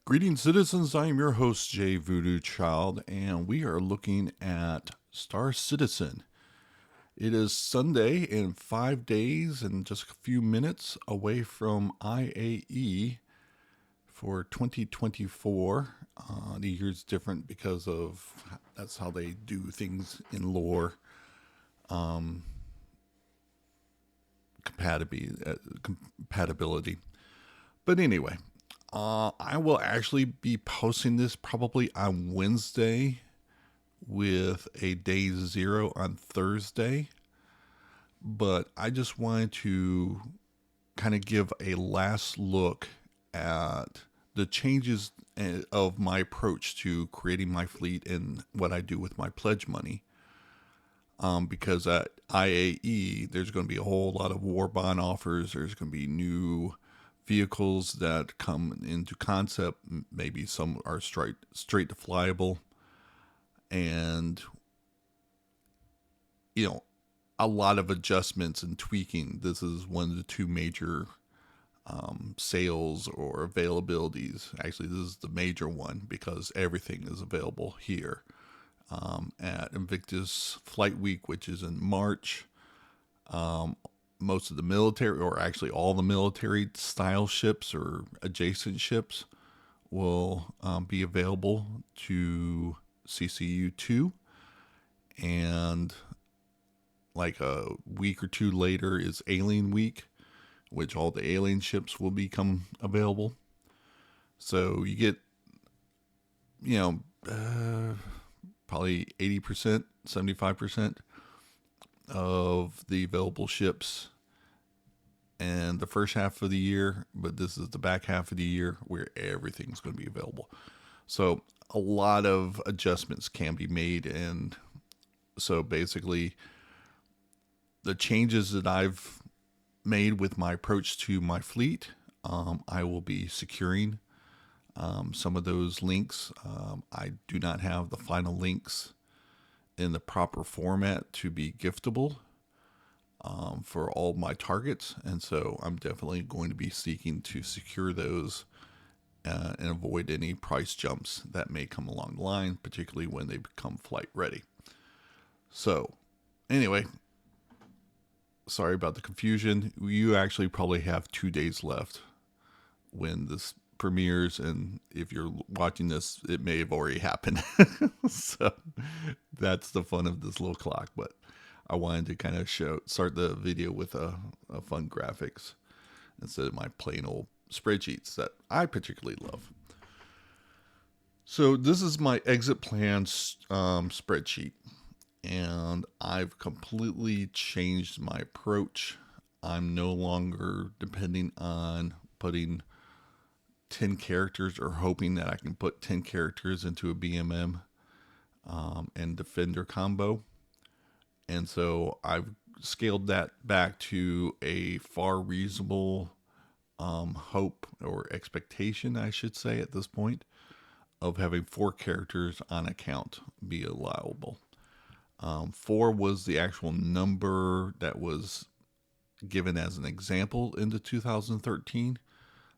Greetings, citizens. I am your host, Jay Voodoo Child, and we are looking at Star Citizen. It is Sunday in 5 days and just a few minutes away from IAE for 2024. The year's different because of that's how they do things in lore compatibility. But anyway, I will actually be posting this probably on Wednesday with a day zero on Thursday. But I just wanted to kind of give a last look at the changes of my approach to creating my fleet and what I do with my pledge money. Because at IAE, there's going to be a whole lot of war bond offers. There's going to be new vehicles that come into concept. Maybe some are straight to flyable, and a lot of adjustments and tweaking. This is one of the two major sales or availabilities. Actually, this is the major one because everything is available here at Invictus Flight Week, which is in March. Most of the military, or actually all the military style ships or adjacent ships, will be available to CCU2. And like a week or two later is Alien Week, which all the alien ships will become available. So you get, probably 80%, 75% of the available ships and the first half of the year, but this is the back half of the year where everything's going to be available. So a lot of adjustments can be made, and so basically the changes that I've made with my approach to my fleet, I will be securing some of those links. I do not have the final links in the proper format to be giftable for all my targets, and so I'm definitely going to be seeking to secure those and avoid any price jumps that may come along the line, particularly when they become flight ready. So anyway, sorry about the confusion. You actually probably have 2 days left when this premieres, and if you're watching this, it may have already happened. So that's the fun of this little clock. But I wanted to kind of start the video with a fun graphics instead of my plain old spreadsheets that I particularly love. So this is my exit plan spreadsheet, and I've completely changed my approach. I'm no longer depending on putting 10 characters or hoping that I can put 10 characters into a BMM and Defender combo. And so I've scaled that back to a far reasonable hope or expectation, I should say, at this point, of having 4 characters on account be allowable. 4 was the actual number that was given as an example into 2013.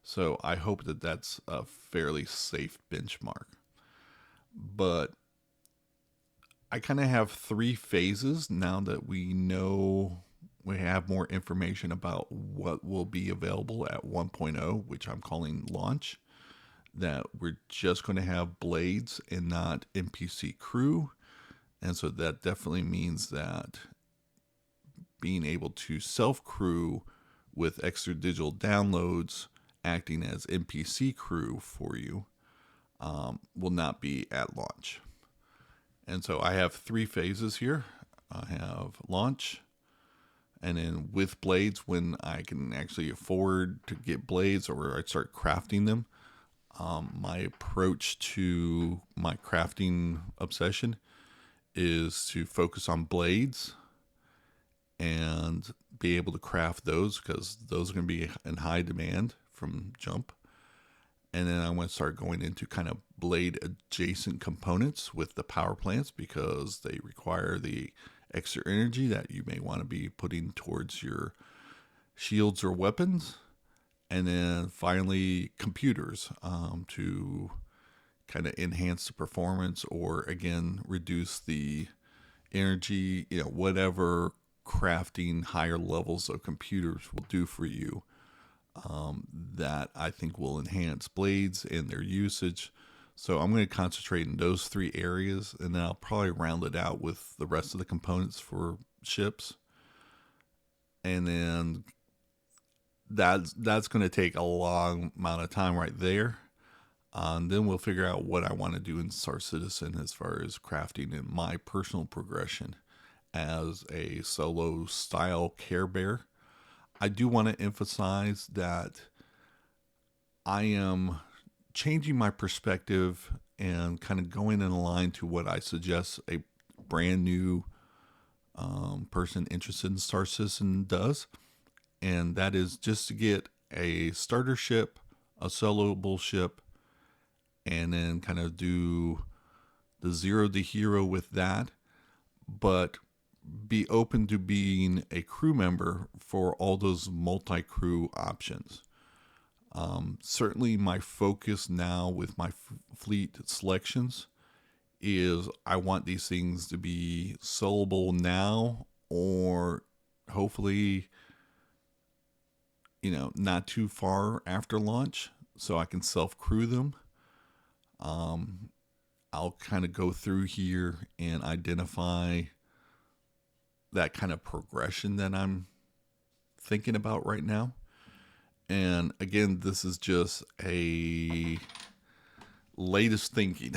So I hope that that's a fairly safe benchmark. But I kind of have 3 phases now that we know we have more information about what will be available at 1.0, which I'm calling launch. That we're just going to have blades and not NPC crew. And so that definitely means that being able to self-crew with extra digital downloads acting as NPC crew for you will not be at launch. And so I have 3 phases here. I have launch, and then with blades, when I can actually afford to get blades or I start crafting them. My approach to my crafting obsession is to focus on blades and be able to craft those, because those are going to be in high demand from jump. And then I want to start going into kind of blade adjacent components with the power plants, because they require the extra energy that you may want to be putting towards your shields or weapons. And then finally, computers to kind of enhance the performance or again reduce the energy, whatever crafting higher levels of computers will do for you. That I think will enhance blades and their usage. So I'm going to concentrate in those three areas, and then I'll probably round it out with the rest of the components for ships. And then that's going to take a long amount of time right there. Then we'll figure out what I want to do in Star Citizen as far as crafting and my personal progression as a solo style Care Bear. I do want to emphasize that I am changing my perspective and kind of going in line to what I suggest a brand new person interested in Star Citizen does. And that is just to get a starter ship, a soloable ship, and then kind of do the zero to hero with that, but be open to being a crew member for all those multi-crew options. Certainly my focus now with my fleet selections is I want these things to be soloable now, or hopefully, not too far after launch, so I can self-crew them. I'll kind of go through here and identify that kind of progression that I'm thinking about right now. And again, this is just a latest thinking.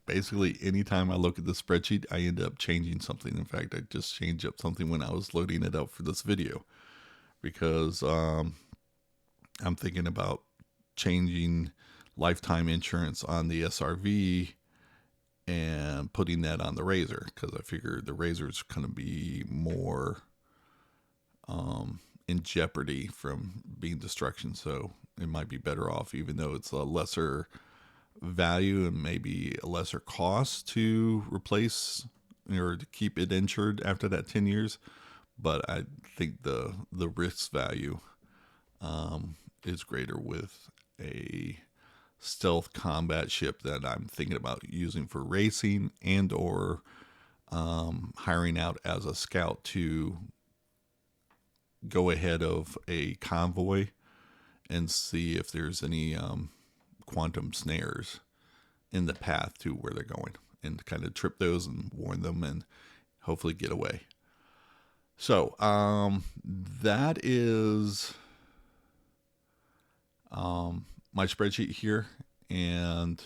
Basically, anytime I look at the spreadsheet, I end up changing something. In fact, I just changed up something when I was loading it up for this video, because I'm thinking about changing lifetime insurance on the SRV and putting that on the Razor, because I figure the Razor is going to be more in jeopardy from being destruction. So it might be better off, even though it's a lesser value and maybe a lesser cost to replace or to keep it insured after that 10 years. But I think the risk value is greater with a stealth combat ship that I'm thinking about using for racing and or hiring out as a scout to go ahead of a convoy and see if there's any quantum snares in the path to where they're going, and kind of trip those and warn them and hopefully get away. So that is my spreadsheet here, and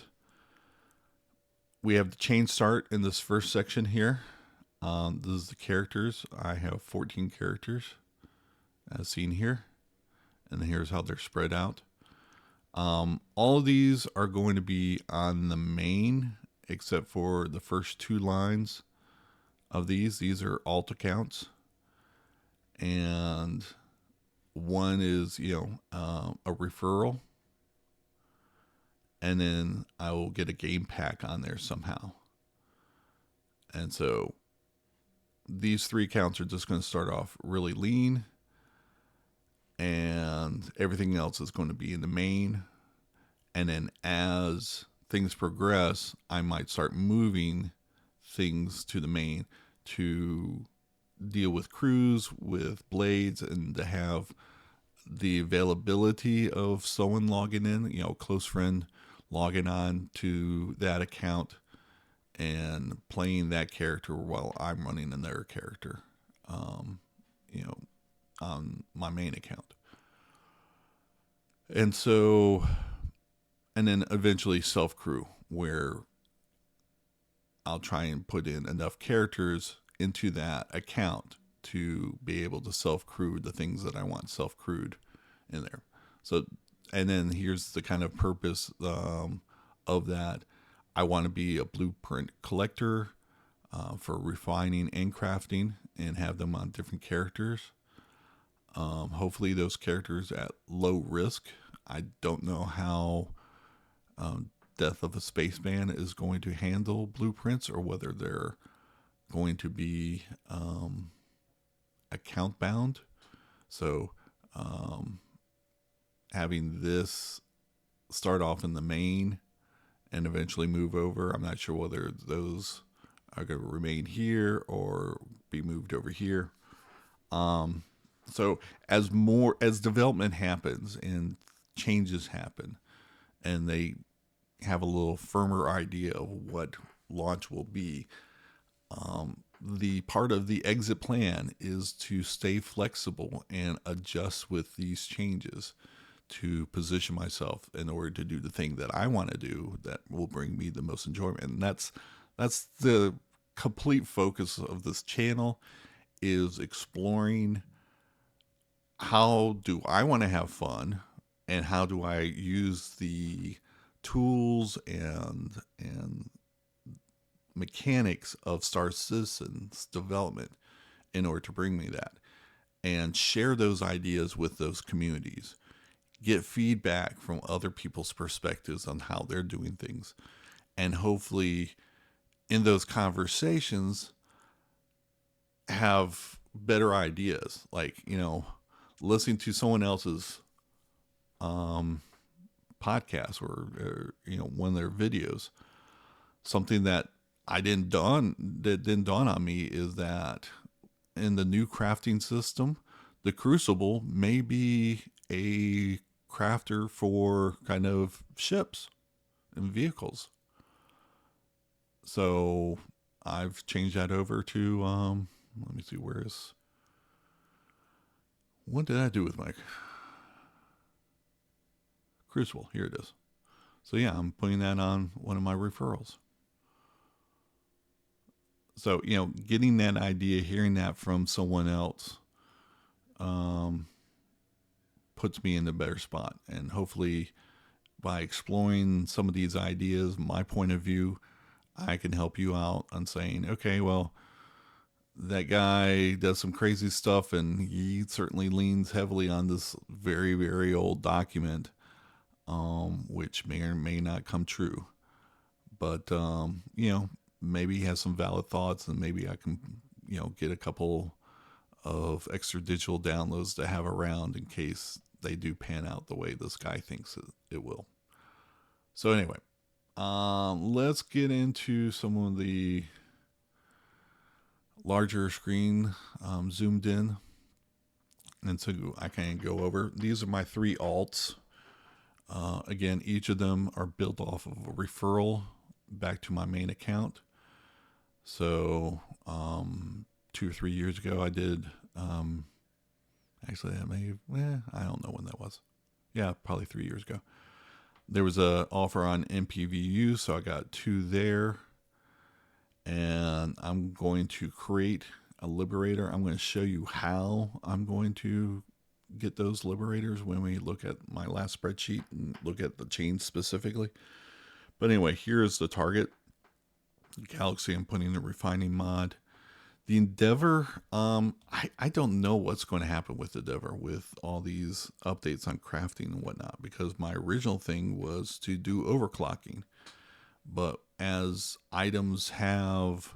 we have the chain start in this first section here. This is the characters. I have 14 characters as seen here, and here's how they're spread out. All of these are going to be on the main, except for the first two lines of these. These are alt accounts, and one is a referral, and then I will get a game pack on there somehow. And so these three accounts are just going to start off really lean, and everything else is going to be in the main. And then as things progress, I might start moving things to the main to deal with crews, with blades, and to have the availability of someone logging in, close friend logging on to that account and playing that character while I'm running another character, on my main account. And so, and then eventually self-crew, where I'll try and put in enough characters into that account to be able to self-crew the things that I want self-crewed in there. So, and then here's the kind of purpose of that. I want to be a blueprint collector for refining and crafting, and have them on different characters. Hopefully those characters at low risk. I don't know how Death of a Spaceman is going to handle blueprints, or whether they're going to be account bound. So having this start off in the main and eventually move over. I'm not sure whether those are going to remain here or be moved over here. So as development happens and changes happen, and they have a little firmer idea of what launch will be, the part of the exit plan is to stay flexible and adjust with these changes to position myself in order to do the thing that I want to do that will bring me the most enjoyment. And that's the complete focus of this channel, is exploring how do I want to have fun and how do I use the tools and mechanics of Star Citizen's development in order to bring me that, and share those ideas with those communities, get feedback from other people's perspectives on how they're doing things, and hopefully in those conversations have better ideas, like, listening to someone else's podcast or one of their videos. Something that didn't dawn on me is that in the new crafting system, the Crucible may be a crafter for kind of ships and vehicles. So I've changed that over to let me see, what did I do with my Crucible? Here it is. So yeah, I'm putting that on one of my referrals. So, getting that idea, hearing that from someone else, puts me in a better spot. And hopefully by exploring some of these ideas, my point of view, I can help you out on saying, okay, well, that guy does some crazy stuff and he certainly leans heavily on this very, very old document, which may or may not come true. But, maybe he has some valid thoughts, and maybe I can, get a couple of extra digital downloads to have around in case they do pan out the way this guy thinks it will. So anyway, let's get into some of the larger screen zoomed in. And so I can go over. These are my 3 alts. Again, each of them are built off of a referral back to my main account. So 2 or 3 years ago, I did. Actually, I don't know when that was. Yeah, probably 3 years ago. There was a offer on MPVU, so I got 2 there. And I'm going to create a liberator. I'm going to show you how I'm going to get those liberators when we look at my last spreadsheet and look at the chain specifically. But anyway, here's the target Galaxy. I'm putting the refining mod. The Endeavor, I don't know what's going to happen with the Endeavor with all these updates on crafting and whatnot, because my original thing was to do overclocking. But as items have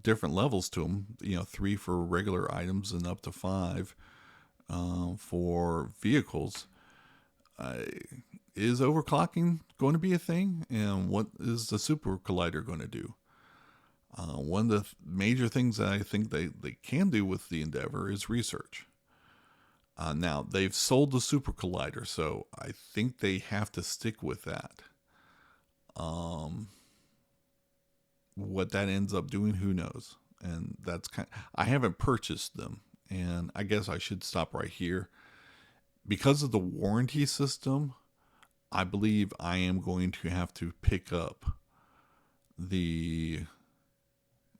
different levels to them, 3 for regular items and up to 5 for vehicles, is overclocking going to be a thing? And what is the super collider going to do? One of the major things that I think they can do with the Endeavor is research. Now, they've sold the super collider, so I think they have to stick with that. What that ends up doing, who knows? And that's I haven't purchased them, and I guess I should stop right here. Because of the warranty system, I believe I am going to have to pick up the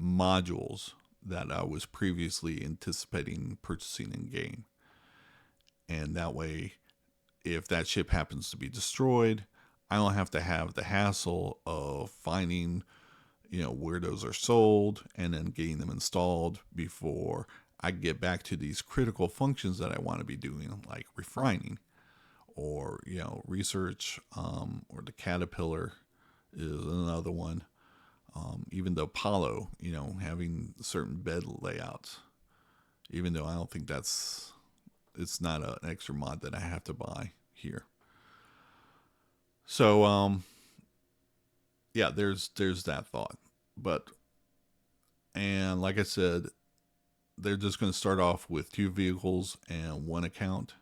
modules that I was previously anticipating purchasing in game. And that way, if that ship happens to be destroyed, I don't have to have the hassle of finding, where those are sold and then getting them installed before I get back to these critical functions that I want to be doing, like refining or, research, or the Caterpillar is another one. Even the Apollo, having certain bed layouts, even though I don't think it's not an extra mod that I have to buy here. So yeah, there's that thought. But and like I said, they're just going to start off with 2 vehicles and 1 account.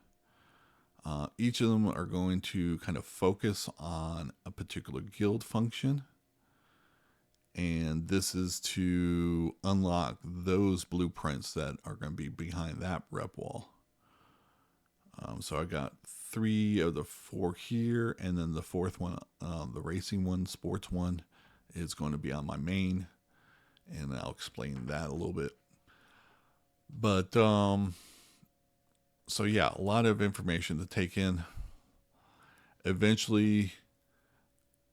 Each of them are going to kind of focus on a particular guild function. And this is to unlock those blueprints that are going to be behind that rep wall. So I got 3 of the 4 here, and then the 4th one, the racing one, sports one, is going to be on my main, and I'll explain that a little bit. But so yeah, a lot of information to take in. Eventually,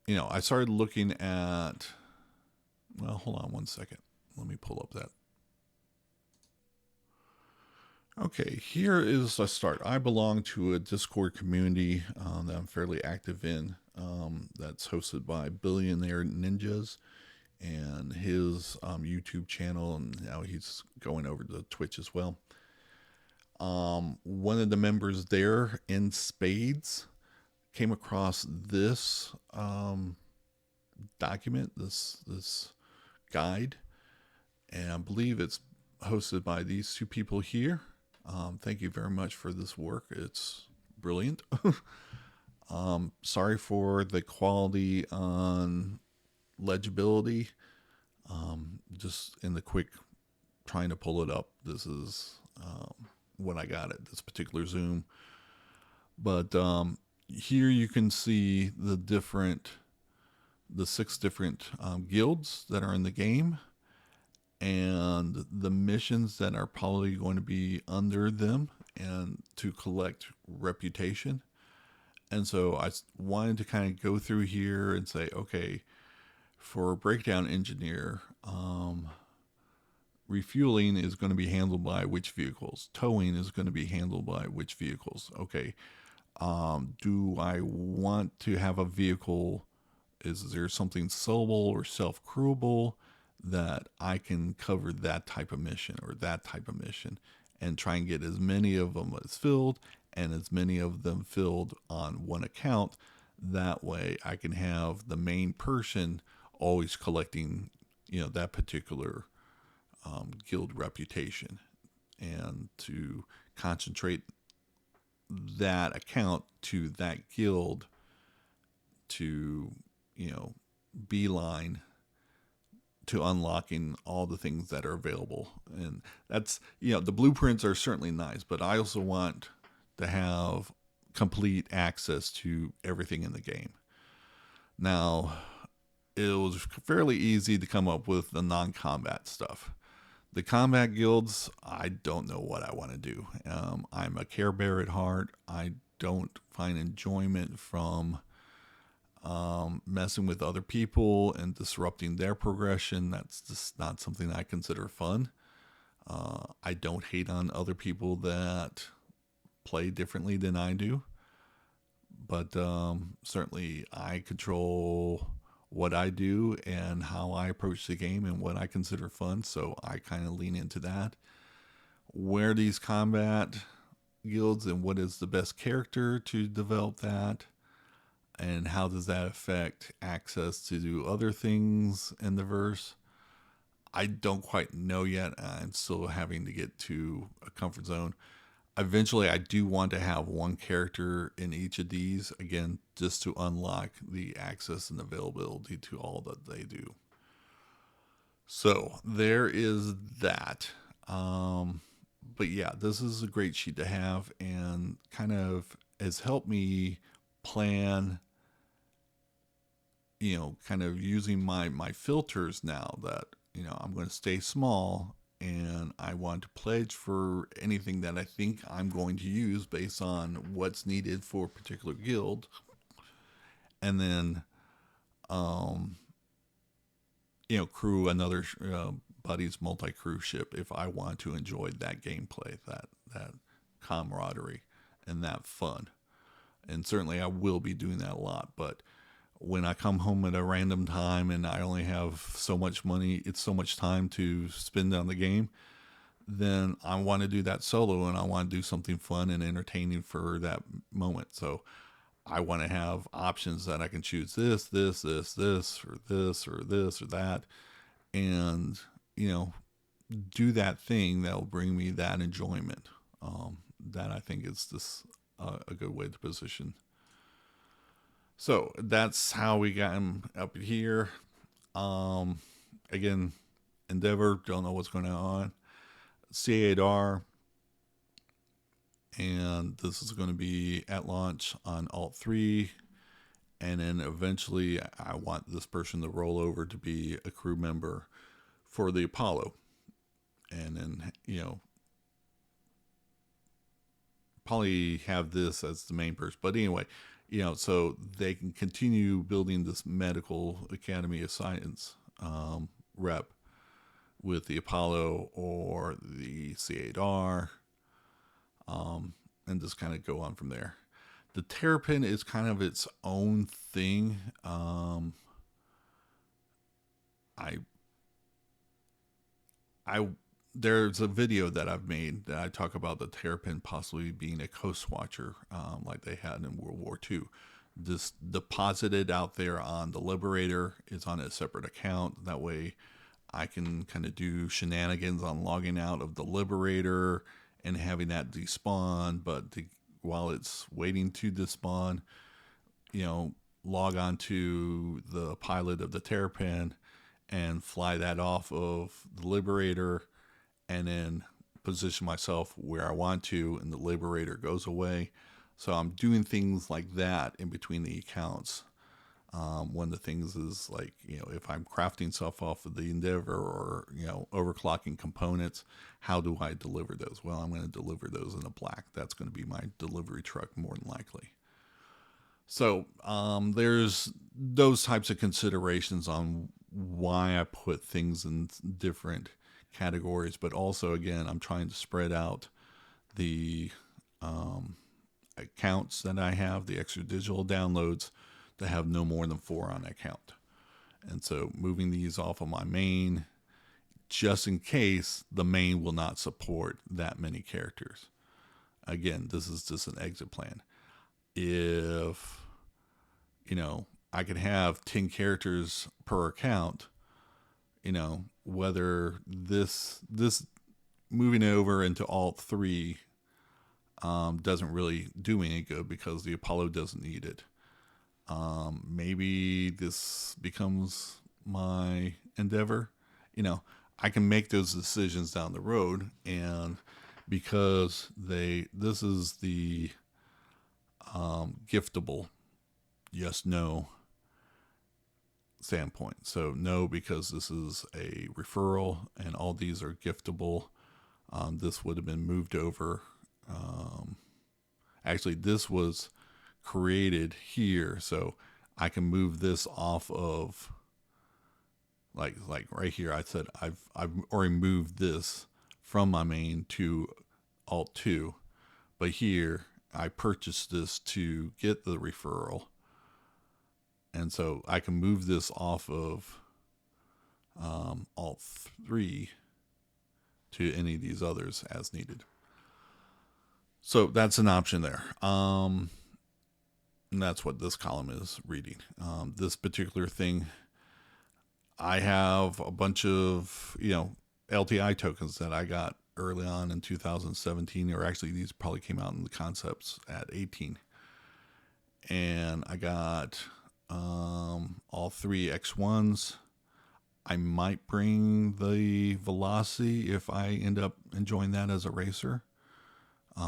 I started looking at. Well, hold on one second. Let me pull up that. Okay, here is a start. I belong to a Discord community that I'm fairly active in. That's hosted by Billionaire Ninjas and his YouTube channel, and now he's going over to Twitch as well. One of the members there in spades came across this document, this guide, and I believe it's hosted by these 2 people here. Thank you very much for this work. It's brilliant. Sorry for the quality on legibility. Just in the quick trying to pull it up, this is when I got it, this particular Zoom. But here you can see the 6 different guilds that are in the game, and the missions that are probably going to be under them, and to collect reputation. And so I wanted to kind of go through here and say, okay, for a breakdown engineer, refueling is going to be handled by which vehicles? Towing is going to be handled by which vehicles? Okay. Do I want to have a vehicle? Is there something sellable or self-crewable that I can cover that type of mission or that type of mission, and try and get as many of them as filled, and as many of them filled on 1 account. That way I can have the main person always collecting, that particular guild reputation, and to concentrate that account to that guild to, beeline to unlocking all the things that are available. And that's, the blueprints are certainly nice, but I also want to have complete access to everything in the game. Now, it was fairly easy to come up with the non-combat stuff. The combat guilds, I don't know what I want to do. I'm a Care Bear at heart. I don't find enjoyment from messing with other people and disrupting their progression. That's just not something I consider fun. I don't hate on other people that play differently than I do, but certainly I control what I do and how I approach the game and what I consider fun, so I kind of lean into that. Where these combat guilds and what is the best character to develop that, and how does that affect access to do other things in the verse, I don't quite know yet. I'm still having to get to a comfort zone. Eventually, I do want to have 1 character in each of these, again, just to unlock the access and availability to all that they do. So there is that. But yeah, this is a great sheet to have, and kind of has helped me plan, kind of using my filters now that, I'm going to stay small, and I want to pledge for anything that I think I'm going to use based on what's needed for a particular guild. And then, crew another buddy's multi-crew ship if I want to enjoy that gameplay, that camaraderie, and that fun. And certainly I will be doing that a lot, but when I come home at a random time and I only have so much money, it's so much time to spend on the game, then I want to do that solo, and I want to do something fun and entertaining for that moment. So I want to have options that I can choose this, or this, or this, or that, and, you know, do that thing that will bring me that enjoyment. That I think is this a good way to position. So that's how we got him up here. Um, Again, Endeavor, don't know what's going on. C8R, and this is going to be at launch on Alt 3. And then eventually, I want this person to roll over to be a crew member for the Apollo. And then, probably have this as the main person. But anyway, so they can continue building this medical Academy of Science rep with the Apollo or the C8R, and just kind of go on from there. The Terrapin is kind of its own thing. I there's a video that I've made that I talk about the Terrapin possibly being a coast watcher, like they had in World War II. Just deposited out there on the Liberator. It's on a separate account. That way I can kind of do shenanigans on logging out of the Liberator and having that despawn. But while it's waiting to despawn, log on to the pilot of the Terrapin and fly that off of the Liberator, and then position myself where I want to, and the Liberator goes away. So I'm doing things like that in between the accounts. One of the things is like, if I'm crafting stuff off of the Endeavor, or, overclocking components, how do I deliver those? Well, I'm going to deliver those in a black. That's going to be my delivery truck more than likely. So there's those types of considerations on why I put things in different categories. But also, again, I'm trying to spread out the accounts that I have, the extra digital downloads, to have no more than 4 on account. And so moving these off of my main, just in case the main will not support that many characters. Again, this is just an exit plan. If, I could have 10 characters per account, whether this moving over into Alt 3 doesn't really do any good because the Apollo doesn't need it. Maybe this becomes my Endeavor. I can make those decisions down the road, and because this is the giftable yes no standpoint. So no, because this is a referral and all these are giftable. This would have been moved over. Actually, this was created here, so I can move this off of, like right here. I said I've already moved this from my main to Alt 2, but here I purchased this to get the referral, and so I can move this off of Alt 3 to any of these others as needed. So that's an option there. And that's what this column is reading. This particular thing, I have a bunch of, LTI tokens that I got early on in 2017, or actually these probably came out in the concepts at 18. And I got all 3 X1s. I might bring the Velocity if I end up enjoying that as a racer.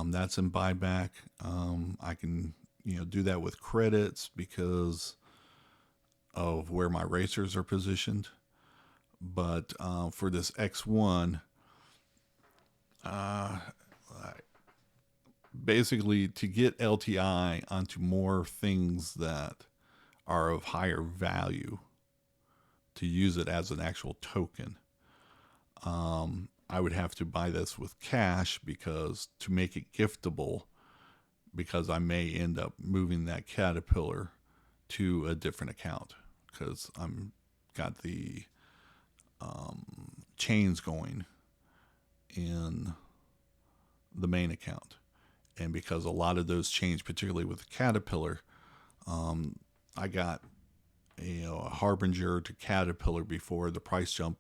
That's in buyback. I can, do that with credits because of where my racers are positioned. But for this X1, basically to get LTI onto more things that are of higher value, to use it as an actual token, I would have to buy this with cash, because to make it giftable, because I may end up moving that Caterpillar to a different account, because I'm got the chains going in the main account. And because a lot of those changed, particularly with Caterpillar, I got a Harbinger to Caterpillar before the price jumped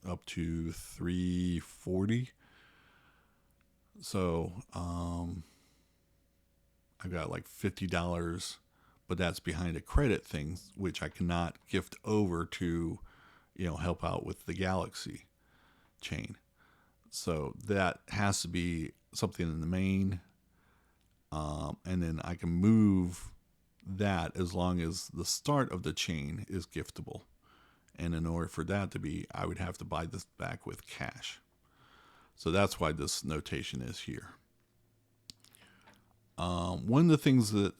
up to $340. So I got like $50, but that's behind a credit thing, which I cannot gift over to, help out with the Galaxy chain. So that has to be something in the main. And then I can move that as long as the start of the chain is giftable. And in order for that to be, I would have to buy this back with cash. So that's why this notation is here. One of the things that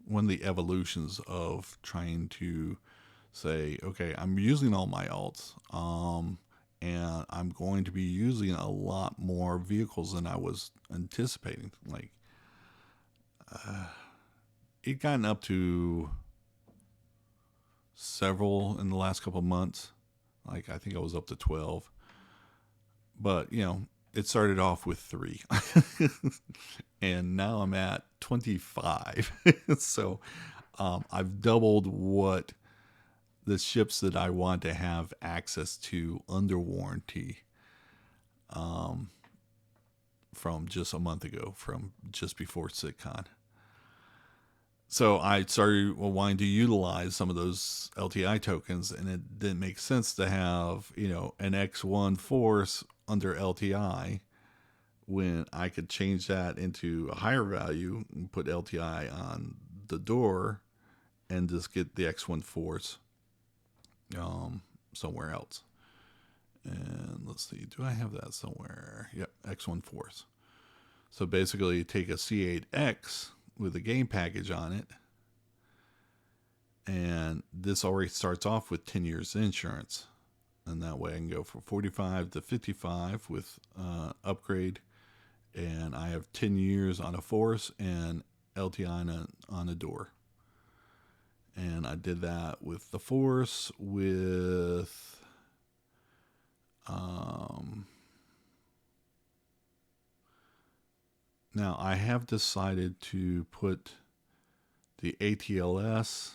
one of the evolutions of trying to say, okay, I'm using all my alts, and I'm going to be using a lot more vehicles than I was anticipating. Like, it gotten up to several in the last couple of months. Like, I think I was up to 12. But, it started off with 3. And now I'm at 25. So I've doubled what the ships that I want to have access to under warranty from just a month ago, from just before CitCon. So I started wanting to utilize some of those LTI tokens, and it didn't make sense to have, an X1 Force under LTI when I could change that into a higher value and put LTI on the door and just get the X1 Force somewhere else. And let's see, do I have that somewhere? Yep, X1 Force. So basically take a C8X with a game package on it, and this already starts off with 10 years insurance, and that way I can go from 45 to 55 with upgrade, and I have 10 years on a Force and LTI on a door. And I did that with the Force, with now I have decided to put the ATLS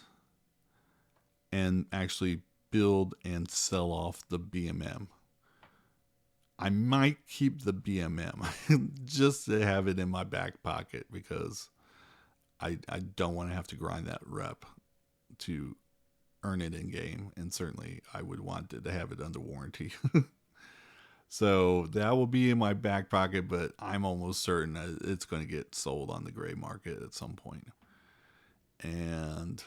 and actually build and sell off the BMM. I might keep the BMM just to have it in my back pocket, because I don't want to have to grind that rep to earn it in game, and certainly I would want to have it under warranty. So that will be in my back pocket, but I'm almost certain that it's going to get sold on the gray market at some point. And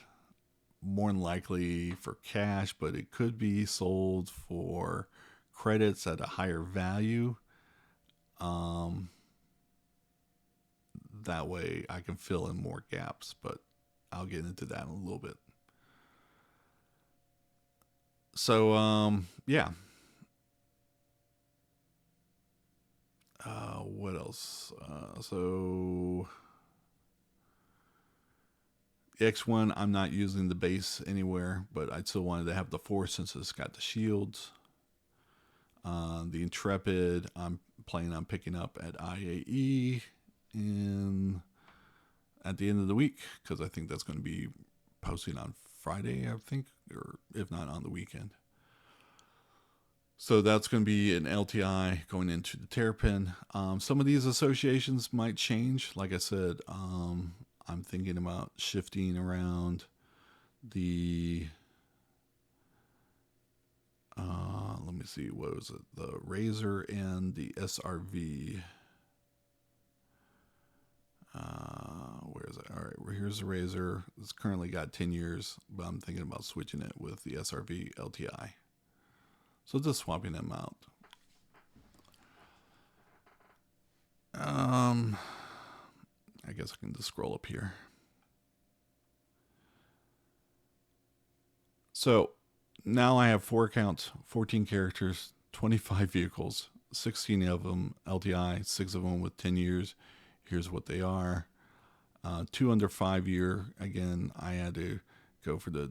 more than likely for cash, but it could be sold for credits at a higher value. That way I can fill in more gaps, but I'll get into that in a little bit. So, yeah. What else? So X1, I'm not using the base anywhere, but I still wanted to have the Force since it's got the shields. The Intrepid, I'm planning on picking up at IAE at the end of the week, because I think that's going to be posting on Friday, I think, or if not on the weekend. So that's going to be an LTI going into the Terrapin. Some of these associations might change. Like I said, I'm thinking about shifting around the, let me see, what was it? The Razor and the SRV. Where is it? All right, well, here's the Razor. It's currently got 10 years, but I'm thinking about switching it with the SRV LTI. So just swapping them out. I guess I can just scroll up here. So now I have 4 accounts, 14 characters, 25 vehicles, 16 of them LTI, 6 of them with 10 years. Here's what they are. 2 under 5 year. Again, I had to go for the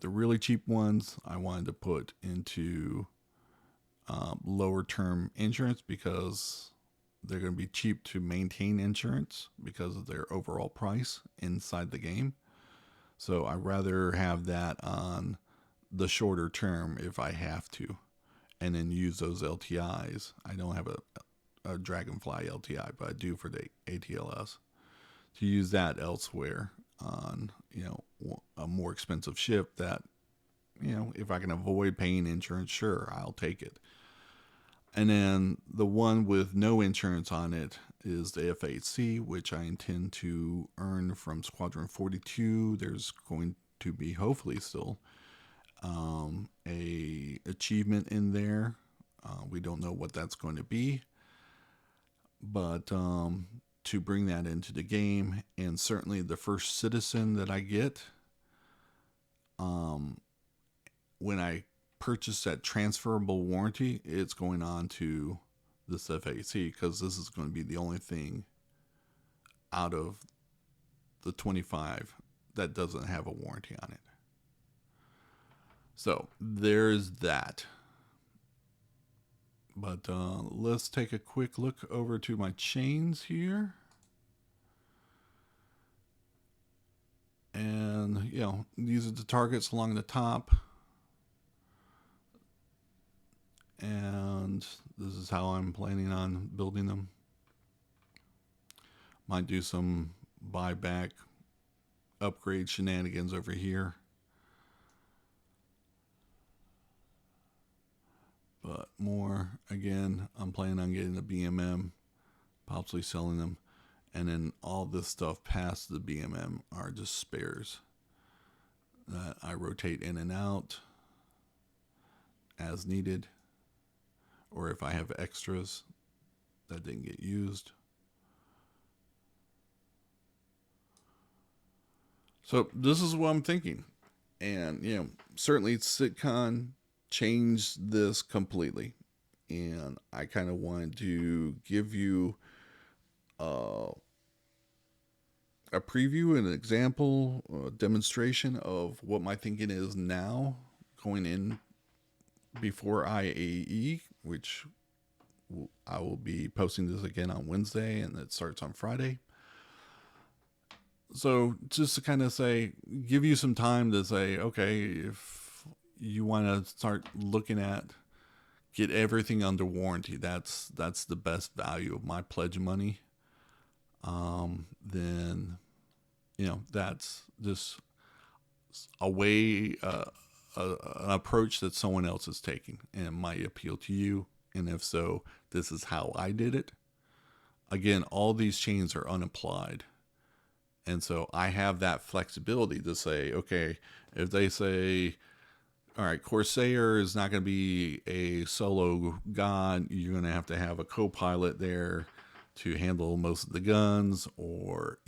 really cheap ones. I wanted to put into lower term insurance because they're going to be cheap to maintain insurance because of their overall price inside the game. So I'd rather have that on the shorter term if I have to, and then use those LTIs. I don't have a Dragonfly LTI, but I do for the ATLS, to use that elsewhere on, a more expensive ship that, if I can avoid paying insurance, sure, I'll take it. And then the one with no insurance on it is the F8C, which I intend to earn from Squadron 42. There's going to be hopefully still a achievement in there. We don't know what that's going to be, but to bring that into the game, and certainly the first citizen that I get, when I purchase that transferable warranty, it's going on to this FAC, because this is going to be the only thing out of the 25 that doesn't have a warranty on it. So there's that. But let's take a quick look over to my chains here. And, these are the targets along the top. And this is how I'm planning on building them. Might do some buyback upgrade shenanigans over here. But more, again, I'm planning on getting a BMM, possibly selling them. And then all this stuff past the BMM are just spares that I rotate in and out as needed, or if I have extras that didn't get used. So this is what I'm thinking. And, certainly CitCon changed this completely. And I kind of wanted to give you a preview, an example, a demonstration of what my thinking is now going in before IAE, which I will be posting this again on Wednesday, and it starts on Friday. So just to kind of give you some time to say, okay, if you want to start looking at, get everything under warranty, that's the best value of my pledge money. Then, that's just a way, an approach that someone else is taking, and it might appeal to you. And if so, this is how I did it. Again, all these chains are unapplied. And so I have that flexibility to say, okay, if they say, all right, Corsair is not going to be a solo god, you're going to have a co-pilot there to handle most of the guns, or,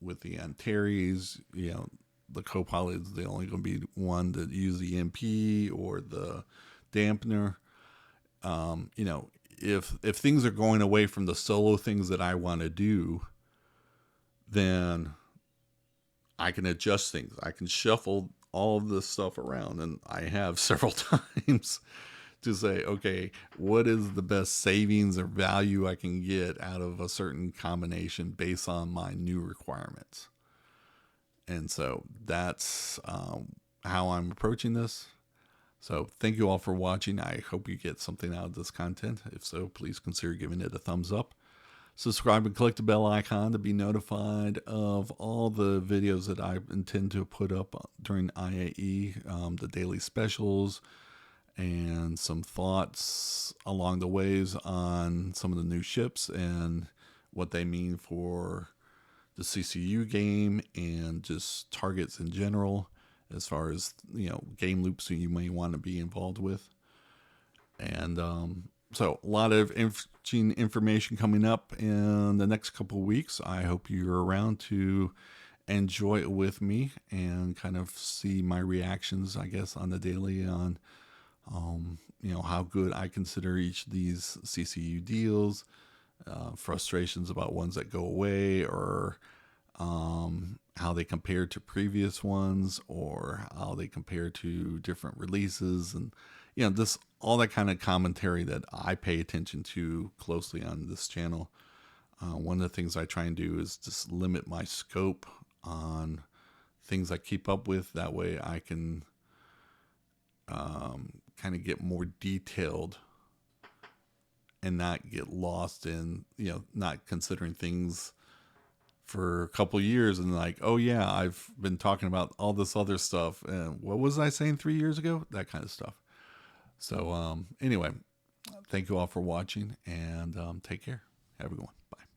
with the Antares, the co-pilot is the only going to be one to use the MP or the dampener. If things are going away from the solo things that I want to do, then I can adjust things. I can shuffle all of this stuff around, and I have several times to say, okay, what is the best savings or value I can get out of a certain combination based on my new requirements? And so that's how I'm approaching this. So thank you all for watching. I hope you get something out of this content. If so, please consider giving it a thumbs up. Subscribe and click the bell icon to be notified of all the videos that I intend to put up during IAE, the daily specials, and some thoughts along the ways on some of the new ships and what they mean for the CCU game and just targets in general, as far as, game loops that you may want to be involved with. And so a lot of interesting information coming up in the next couple of weeks. I hope you're around to enjoy it with me and kind of see my reactions, I guess, on the daily on, how good I consider each of these CCU deals, frustrations about ones that go away, or how they compare to previous ones, or how they compare to different releases. And, this all that kind of commentary that I pay attention to closely on this channel. One of the things I try and do is just limit my scope on things I keep up with. That way I can kind of get more detailed and not get lost in, not considering things for a couple years and like, oh yeah, I've been talking about all this other stuff. And what was I saying 3 years ago? That kind of stuff. So anyway, thank you all for watching, and take care. Have a good one. Bye.